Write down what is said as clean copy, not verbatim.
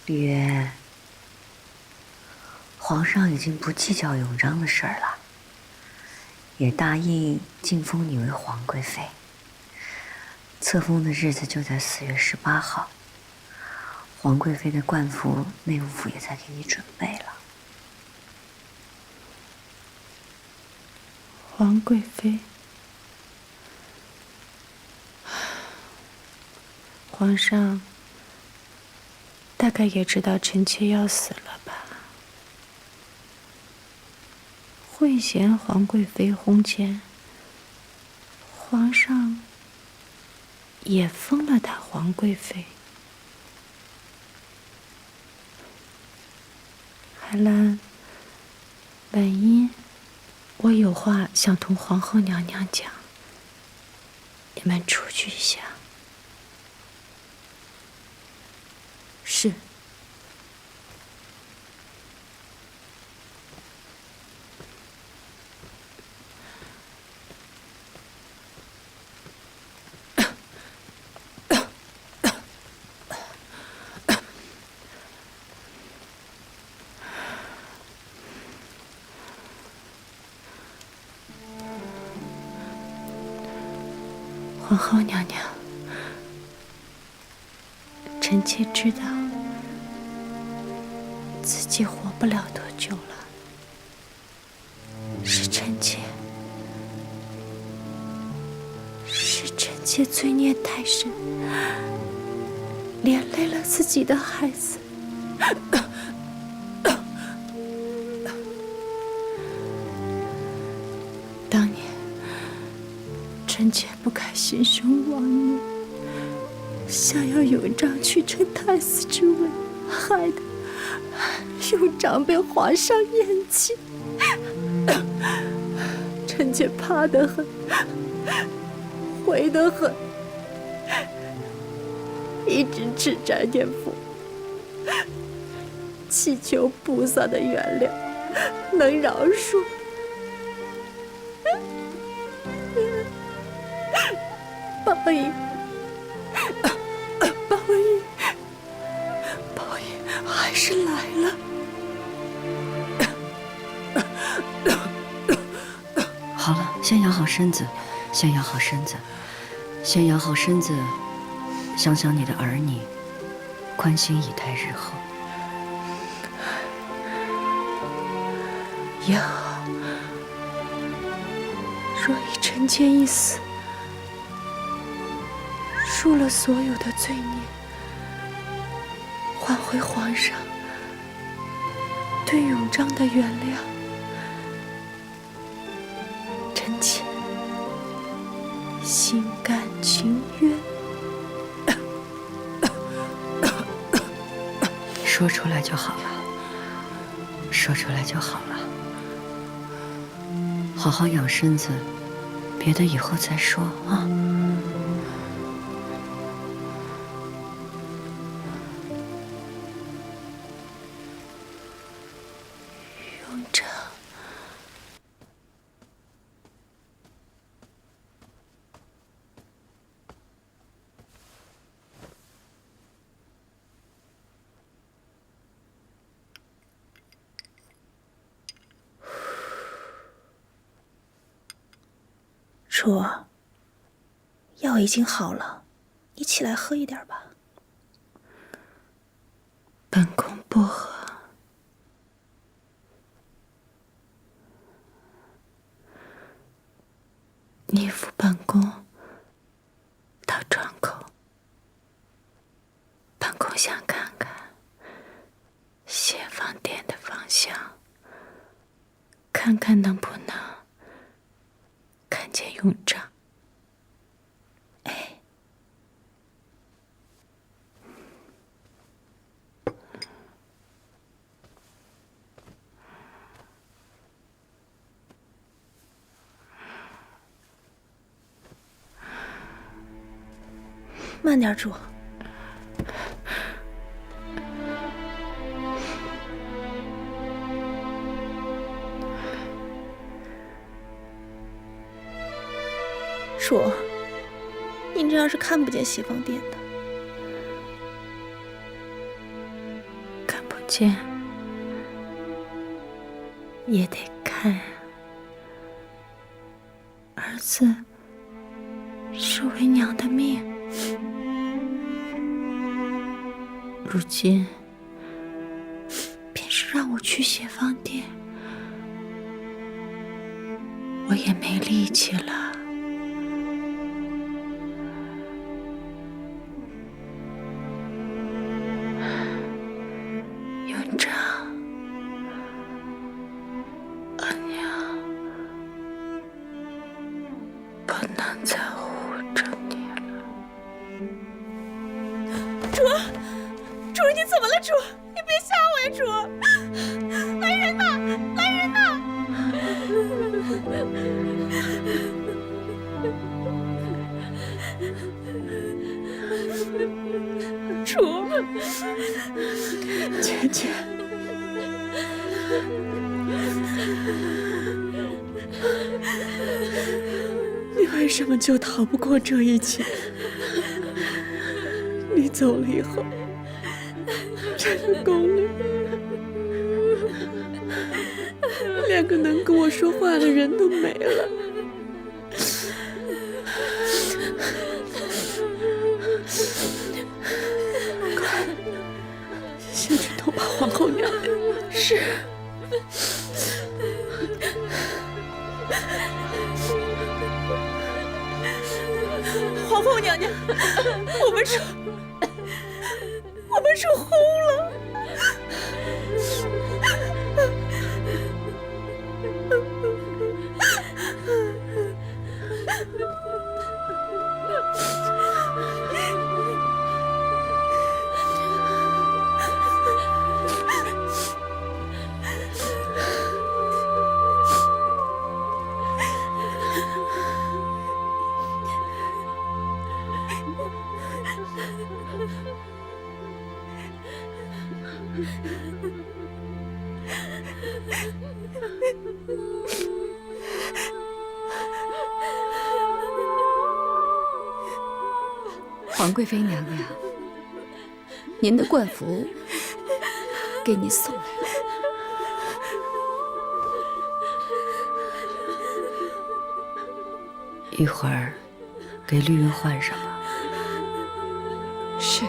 李渊，皇上已经不计较永璋的事儿了，也答应晋封你为皇贵妃。册封的日子就在4月18号，皇贵妃的冠服内务府也在给你准备了。皇贵妃，皇上大概也知道臣妾要死了吧？会嫌皇贵妃红前，皇上也封了她皇贵妃。海兰，婉音，我有话想同皇后娘娘讲，你们出去一下。是。皇后娘娘，臣妾知道自己活不了多久了，是臣妾罪孽太深，连累了自己的孩子。当年臣妾不该心生妄念，想要永璋去承太子之位，害得永璋被皇上厌弃。臣妾怕得很，悔得很，一直吃斋念佛，祈求菩萨的原谅，能饶恕。宝仪，宝仪，宝仪还是来了。好了，先养好身子，先养好身子，先养好身子，想想你的儿女，宽心以待日后。也好，若以臣妾一死，赎了所有的罪孽，换回皇上对永璋的原谅，臣妾心甘情愿。说出来就好了，说出来就好了。好好养身子，别的以后再说啊。永璋，楚儿，药已经好了，你起来喝一点吧。本宫不喝。你扶本宫到窗口，本宫想看看协芳殿的方向，看看能不能看见永璋。哎，慢点煮。楚儿，你这样是看不见协芳殿的。见也得看。儿子是为娘的命，如今便是让我去写方店，我也没力气了。院长，阿娘不能再护着你了。主，你怎么了？主，你别吓我呀！主，来人呐！来人呐！主，姐姐，你为什么就逃不过这一劫？你走了以后，这个宫里连个能跟我说话的人都没了。快，先去通报皇后娘娘。是。皇后娘娘，我们出宫了。皇贵妃娘娘，您的冠服给您送来了。一会儿给绿云换上吧。是。